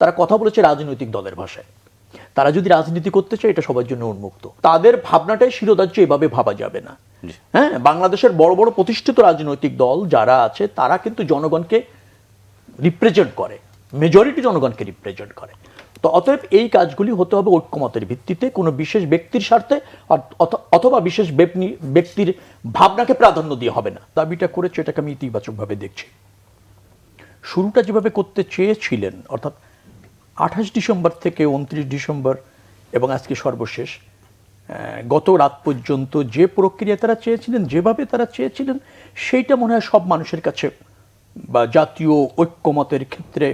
তারা কথা বলেছে রাজনৈতিক দলের ভাষায়। তারা যদি রাজনীতি করতে চায় এটা সবার জন্য উন্মুক্ত। তাদের ভাবনাটাই শিরোধার্য, এভাবে ভাবা যাবে না। হ্যাঁ, বাংলাদেশের বড় বড় প্রতিষ্ঠিত রাজনৈতিক দল যারা আছে তারা কিন্তু জনগণকে রিপ্রেজেন্ট করে, মেজরিটি জনগণকে রিপ্রেজেন্ট করে। তো অতএব এই কাজগুলি হতে হবে ঐক্যমতের ভিত্তিতে, কোনো বিশেষ ব্যক্তির স্বার্থে অথবা বিশেষ ব্যক্তির ভাবনাকে প্রাধান্য দিয়ে হবে না। দাবিটা করেছে, এটাকে আমি ইতিবাচকভাবে দেখছি। শুরুটা যেভাবে করতে চেয়েছিলেন, অর্থাৎ 28 ডিসেম্বর থেকে 29 ডিসেম্বর এবং আজকে সর্বশেষ গত রাত পর্যন্ত যে প্রক্রিয়া তারা চেয়েছিলেন, যেভাবে তারা চেয়েছিলেন, সেইটা মনে হয় সব মানুষের কাছে বা জাতীয় ঐক্যমতের ক্ষেত্রে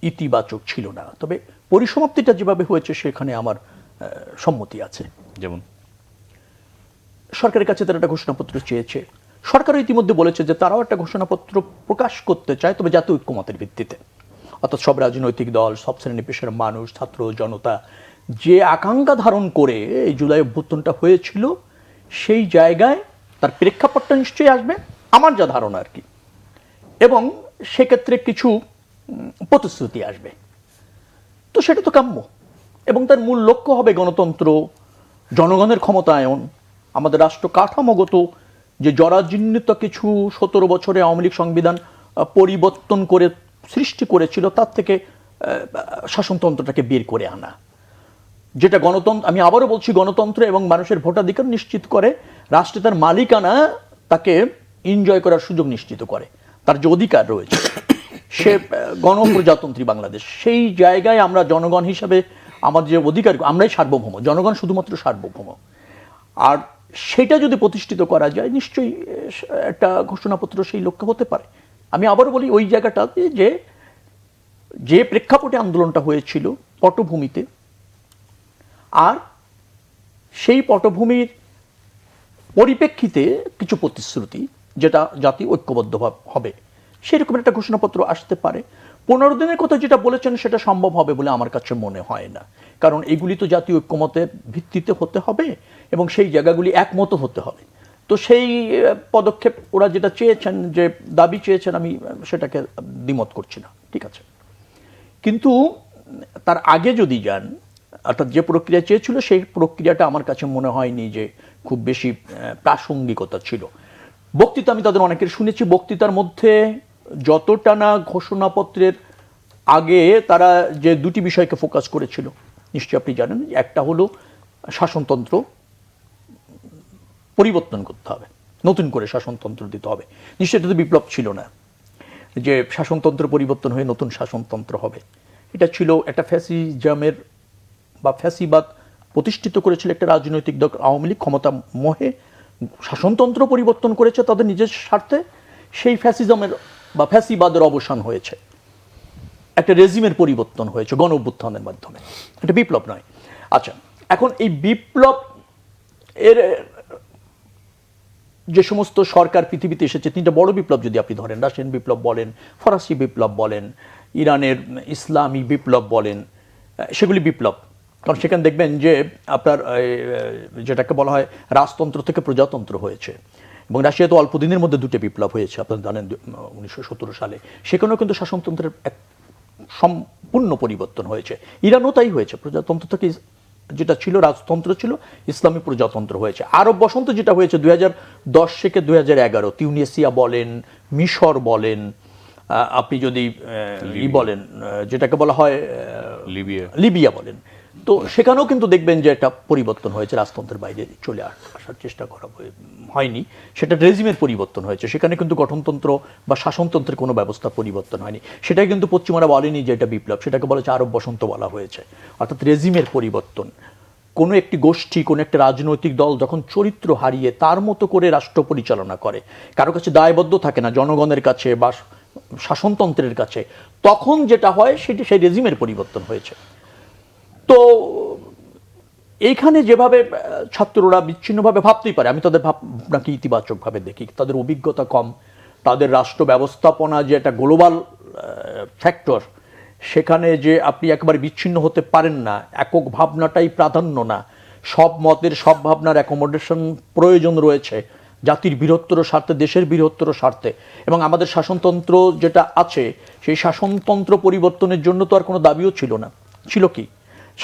ইতিবাচক ছিল না। তবে পরিসমাপ্তিটা যেভাবে হয়েছে সেখানে আমার সম্মতি আছে। যেমন সরকারের কাছে তারা একটা ঘোষণাপত্র চেয়েছে, সরকারও ইতিমধ্যে বলেছে যে তারাও একটা ঘোষণাপত্র প্রকাশ করতে চায়, তবে জাতীয় ঐক্যমতের ভিত্তিতে। অর্থাৎ সব রাজনৈতিক দল, সব শ্রেণী পেশার মানুষ, ছাত্র জনতা যে আকাঙ্ক্ষা ধারণ করে এই জুলাই অভ্যুত্থানটা হয়েছিল, সেই জায়গায় তার প্রেক্ষাপটটা নিশ্চয়ই আসবে, আমার যা ধারণা আর কি, এবং সেক্ষেত্রে কিছু প্রতিশ্রুতি আসবে। তো সেটা তো কাম্য, এবং তার মূল লক্ষ্য হবে গণতন্ত্র, জনগণের ক্ষমতায়ন, আমাদের রাষ্ট্র কাঠামোগত যে জরাজীর্ণিত কিছু 17 বছরে আওয়ামী লীগ সংবিধান পরিবর্তন করে সৃষ্টি করেছিল, তার থেকে শাসনতন্ত্রটাকে বের করে আনা, যেটা গণতন্ত্র, আমি আবারও বলছি, গণতন্ত্র এবং মানুষের ভোটাধিকার নিশ্চিত করে, রাষ্ট্রে তার মালিকানা তাকে এনজয় করার সুযোগ নিশ্চিত করে, তার যে অধিকার রয়েছে, সে গণপ্রজাতন্ত্রী বাংলাদেশ। সেই জায়গায় আমরা জনগণ হিসাবে আমাদের যে অধিকার, আমরাই সার্বভৌম, জনগণ শুধুমাত্র সার্বভৌম। আর সেটা যদি প্রতিষ্ঠিত করা যায়, নিশ্চয়ই একটা ঘোষণাপত্র সেই লক্ষ্য হতে পারে। আমি আবারও বলি, ওই জায়গাটাতে যে প্রেক্ষাপটে আন্দোলনটা হয়েছিল, পটভূমিতে, আর সেই পটভূমির পরিপ্রেক্ষিতে কিছু প্রতিশ্রুতি যেটা জাতি ঐক্যবদ্ধ হবে, সেরকম একটা ঘোষণাপত্র আসতে পারে। 15 দিনের কথা যেটা বলেছেন সেটা সম্ভব হবে বলে আমার কাছে মনে হয় না, কারণ এগুলি তো জাতীয় ঐক্যমতের ভিত্তিতে হতে হবে এবং সেই জায়গাগুলি একমত হতে হবে। তো সেই পদক্ষেপ ওরা যেটা চেয়েছেন, যে দাবি চেয়েছেন, আমি সেটাকে দ্বিমত করছি না, ঠিক আছে। কিন্তু তার আগে যদি যান, অর্থাৎ যে প্রক্রিয়া চেয়েছিল সেই প্রক্রিয়াটা আমার কাছে মনে হয়নি যে খুব বেশি প্রাসঙ্গিকতা ছিল। বক্তৃতা আমি তাদের অনেকের শুনেছি, বক্তৃতার মধ্যে যতটা না ঘোষণাপত্রের আগে তারা যে দুটি বিষয়কে ফোকাস করেছিল, নিশ্চয়ই আপনি জানেন, একটা হলো শাসনতন্ত্র পরিবর্তন করতে হবে, নতুন করে শাসনতন্ত্র দিতে হবে। নিশ্চয়ই এটা তো বিপ্লব ছিল না যে শাসনতন্ত্র পরিবর্তন হয়ে নতুন শাসনতন্ত্র হবে। এটা ছিল একটা ফ্যাসিজমের বা ফ্যাসিবাদ প্রতিষ্ঠিত করেছিল একটা রাজনৈতিক দল আওয়ামী লীগ, ক্ষমতা মোহে শাসনতন্ত্র পরিবর্তন করেছে তাদের নিজের স্বার্থে। সেই ফ্যাসিজমের বা ফ্যাসিবাদের অবসান হয়েছে, একটা রেজিমের পরিবর্তন হয়েছে গণ অভ্যুত্থানের মাধ্যমে, এটা বিপ্লব নয়। আচ্ছা, এখন এই বিপ্লব এর যে সমস্ত সরকার পৃথিবীতে এসেছে, তিনটা বড় বিপ্লব যদি আপনি ধরেন, রাশিয়ান বিপ্লব বলেন, ফরাসি বিপ্লব বলেন, ইরানের ইসলামী বিপ্লব বলেন, সেগুলি বিপ্লব। কারণ সেখানে দেখবেন যে আপনার যেটাকে বলা হয় রাজতন্ত্র থেকে প্রজাতন্ত্র হয়েছে, এবং রাশিয়া তো অল্প দিনের মধ্যে দুটো বিপ্লব হয়েছে, আপনারা জানেন 1917 সালে, সেখানেও কিন্তু শাসনতন্ত্রের এক সম্পূর্ণ পরিবর্তন হয়েছে। ইরানও তাই হয়েছে, প্রজাতন্ত্র থেকে যেটা ছিল রাজতন্ত্র ছিল, ইসলামী প্রজাতন্ত্র হয়েছে। আরব বসন্ত যেটা হয়েছে 2010 থেকে 2011, তিউনিসিয়া বলেন, মিশর বলেন, আপনি যদি বলেন যেটাকে বলা হয় লিবিয়া বলেন, তো সেখানেও কিন্তু দেখবেন যে একটা পরিবর্তন হয়েছে, রাজতন্ত্রের বাইরে চলে আসার চেষ্টা করা হয়নি, সেটা রেজিমের পরিবর্তন হয়েছে। সেখানে কিন্তু গঠনতন্ত্র বা শাসনতন্ত্রের কোনো ব্যবস্থা পরিবর্তন হয়নি। সেটাই কিন্তু পশ্চিমারা বলেনি যে এটা বিপ্লব, সেটাকে বলা হচ্ছে আরব বসন্ত বলা হয়েছে, অর্থাৎ রেজিমের পরিবর্তন। কোনো একটি গোষ্ঠী, কোনো একটা রাজনৈতিক দল যখন চরিত্র হারিয়ে তার মতো করে রাষ্ট্র পরিচালনা করে, কারো কাছে দায়বদ্ধ থাকে না জনগণের কাছে বা শাসনতন্ত্রের কাছে, তখন যেটা হয় সেটি সেই রেজিমের পরিবর্তন হয়েছে। তো এইখানে যেভাবে ছাত্ররা বিচ্ছিন্নভাবে ভাবতেই পারে, আমি তাদের ভাবনাকে ইতিবাচকভাবে দেখি। তাদের অভিজ্ঞতা কম, তাদের রাষ্ট্র ব্যবস্থাপনা যে একটা গ্লোবাল ফ্যাক্টর, সেখানে যে আপনি একেবারে বিচ্ছিন্ন হতে পারেন না, একক ভাবনাটাই প্রাধান্য না, সব মতের সব ভাবনার অ্যাকোমোডেশন প্রয়োজন রয়েছে, জাতির বৃহত্তর স্বার্থে, দেশের বৃহত্তর স্বার্থে, এবং আমাদের শাসনতন্ত্র যেটা আছে সেই শাসনতন্ত্র পরিবর্তনের জন্য তো আর কোনো দাবিও ছিল না। ছিল কি?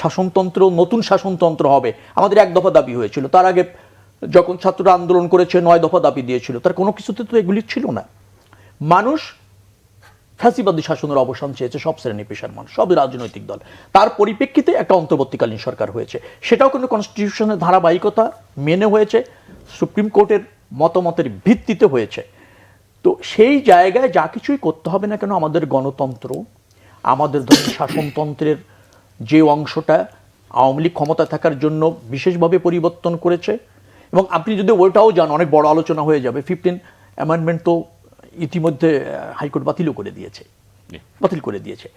শাসনতন্ত্র, নতুন শাসনতন্ত্র হবে, আমাদের 1 দফা দাবি হয়েছিল। তার আগে যখন ছাত্ররা আন্দোলন করেছে 9 দফা দাবি দিয়েছিল, তার কোনো কিছুতে তো এগুলি ছিল না। মানুষ ফ্যাসিবাদী শাসনের অবসান চেয়েছে, সব শ্রেণী পেশার মানুষ, সব রাজনৈতিক দল। তার পরিপ্রেক্ষিতে একটা অন্তর্বর্তীকালীন সরকার হয়েছে, সেটাও কিন্তু কনস্টিটিউশনের ধারাবাহিকতা মেনে হয়েছে, সুপ্রিম কোর্টের মতামতের ভিত্তিতে হয়েছে। তো সেই জায়গায় যা কিছুই করতে হবে না কেন, আমাদের গণতন্ত্র, আমাদের ধরুন শাসনতন্ত্রের যে অংশটা আওয়ামী লীগ ক্ষমতা থাকার জন্য বিশেষভাবে পরিবর্তন করেছে, এবং আপনি যদি ওইটাও যান অনেক বড় আলোচনা হয়ে যাবে। 15 অ্যামেন্ডমেন্ট তো ইতিমধ্যে হাইকোর্ট বাতিল করে দিয়েছে।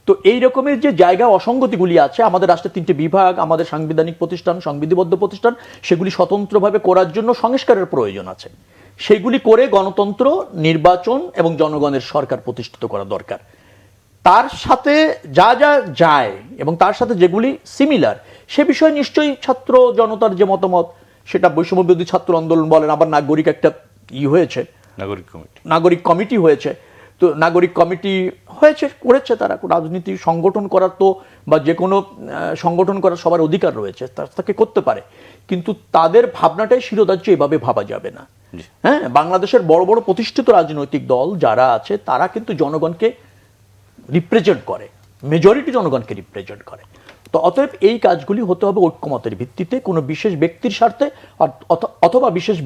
তো এই রকমের যে জায়গা অসঙ্গতিগুলি আছে, আমাদের রাষ্ট্রের 3টে বিভাগ, আমাদের সাংবিধানিক প্রতিষ্ঠান, সংবিধিবদ্ধ প্রতিষ্ঠান, সেগুলি স্বতন্ত্রভাবে করার জন্য সংস্কারের প্রয়োজন আছে। সেগুলি করে গণতন্ত্র, নির্বাচন এবং জনগণের সরকার প্রতিষ্ঠিত করা দরকার। তার সাথে যা যা যায় এবং তার সাথে যেগুলি সিমিলার, সে বিষয়ে নিশ্চয়ই ছাত্র জনতার যে মতামত, সেটা বৈষম্যবিরোধী ছাত্র আন্দোলন বলেন, আবার নাগরিক একটা হয়েছে, নাগরিক কমিটি হয়েছে। তো নাগরিক কমিটি করেছে তারা রাজনীতি সংগঠন করার, তো বা যে কোনো সংগঠন করার সবার অধিকার রয়েছে, তাকে করতে পারে, কিন্তু তাদের ভাবনাটাই শিরোধার্য, এভাবে ভাবা যাবে না। হ্যাঁ, বাংলাদেশের বড় বড় প্রতিষ্ঠিত রাজনৈতিক দল যারা আছে তারা কিন্তু জনগণকে রিপ্রেজেন্ট করে, মেজরিটি জনগণকে রিপ্রেজেন্ট করে। তো অতএব এই কাজগুলি হতে হবে ঐক্যমতের ভিত্তিতে, কোনো বিশেষ ব্যক্তির স্বার্থে অথবা বিশেষ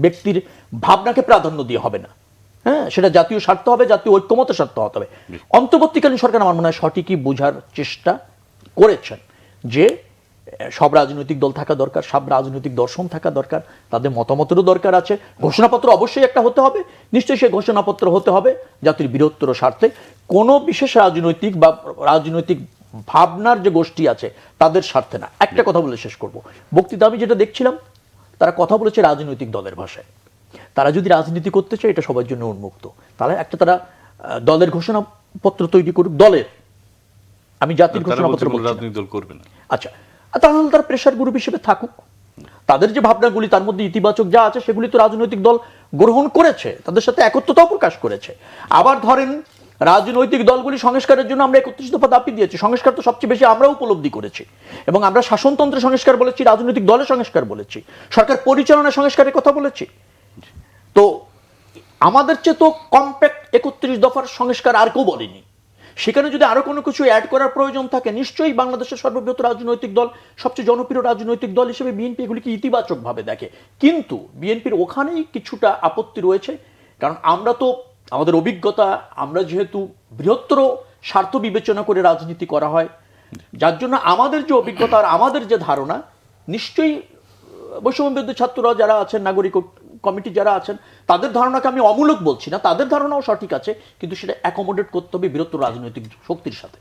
ব্যক্তির ভাবনাকে প্রাধান্য দিয়ে হবে না। হ্যাঁ, সেটা জাতীয় স্বার্থ হবে, জাতীয় ঐক্যমতের স্বার্থ হতে হবে। অন্তর্বর্তীকালীন সরকার আমার মনে হয় সঠিকই বোঝার চেষ্টা করেছেন যে সব রাজনৈতিক দল থাকা দরকার, সব রাজনৈতিক দর্শন থাকা দরকার, তাদের মতামতেরও দরকার আছে। ঘোষণাপত্র অবশ্যই একটা হতে হবে, নিশ্চয়ই সেই ঘোষণাপত্র হতে হবে জাতির বৃহত্তর স্বার্থে। কোনো বিশেষ রাজনৈতিক বা রাজনৈতিক ভাবনার যে গোষ্ঠী আছে তাদের স্বার্থে না। একটা কথা বলে শেষ করব, বক্তৃতা আমি যেটা দেখছিলাম, তারা কথা বলেছে রাজনৈতিক দলের ভাষায়। তারা যদি রাজনীতি করতে চায়, এটা সবার জন্য উন্মুক্ত। তাহলে একটা তারা দলের ঘোষণাপত্র তৈরি করুক, দলের, আমি জাতির ঘোষণাপত্র করবে না। আচ্ছা, তাহলে তারা প্রেশার গ্রুপ হিসেবে থাকুক, তাদের যে ভাবনাগুলি তার মধ্যে ইতিবাচক যা আছে সেগুলি তো রাজনৈতিক দল গ্রহণ করেছে, তাদের সাথে একত্রতাও প্রকাশ করেছে। আবার ধরেন রাজনৈতিক দলগুলি সংস্কারের জন্য আমরা 31 দফা দাবি দিয়েছি, সংস্কার তো সবচেয়ে বেশি আমরা উপলব্ধি করেছি, এবং আমরা শাসনতন্ত্রের সংস্কার বলেছি, রাজনৈতিক দলের সংস্কার বলেছি, সরকার পরিচালনা সংস্কারের কথা বলেছি। তো আমাদের চেয়ে তো কম্প্যাক্ট 31 দফার সংস্কার আর কেউ বলেনি। সেখানে যদি আরো কোনো কিছু অ্যাড করার প্রয়োজন থাকে, নিশ্চয়ই বাংলাদেশের সর্ববৃহৎ রাজনৈতিক দল, সবচেয়ে জনপ্রিয় রাজনৈতিক দল হিসেবে বিএনপি এগুলিকে ইতিবাচক ভাবে দেখে। কিন্তু বিএনপির ওখানেই কিছুটা আপত্তি রয়েছে, কারণ আমরা তো আমাদের অভিজ্ঞতা, আমরা যেহেতু বৃহত্তর স্বার্থ বিবেচনা করে রাজনীতি করা হয়, যার জন্য আমাদের যে অভিজ্ঞতা আর আমাদের যে ধারণা, নিশ্চয়ই বৈষম্যবিরোধী ছাত্ররা যারা আছেন, নাগরিক কমিটি যারা আছেন, তাদের ধারণাকে আমি অমূলক বলছি না, তাদের ধারণাও সঠিক আছে, কিন্তু সেটা অ্যাকোমোডেট করতে হবে বৃহত্তর রাজনৈতিক শক্তির সাথে।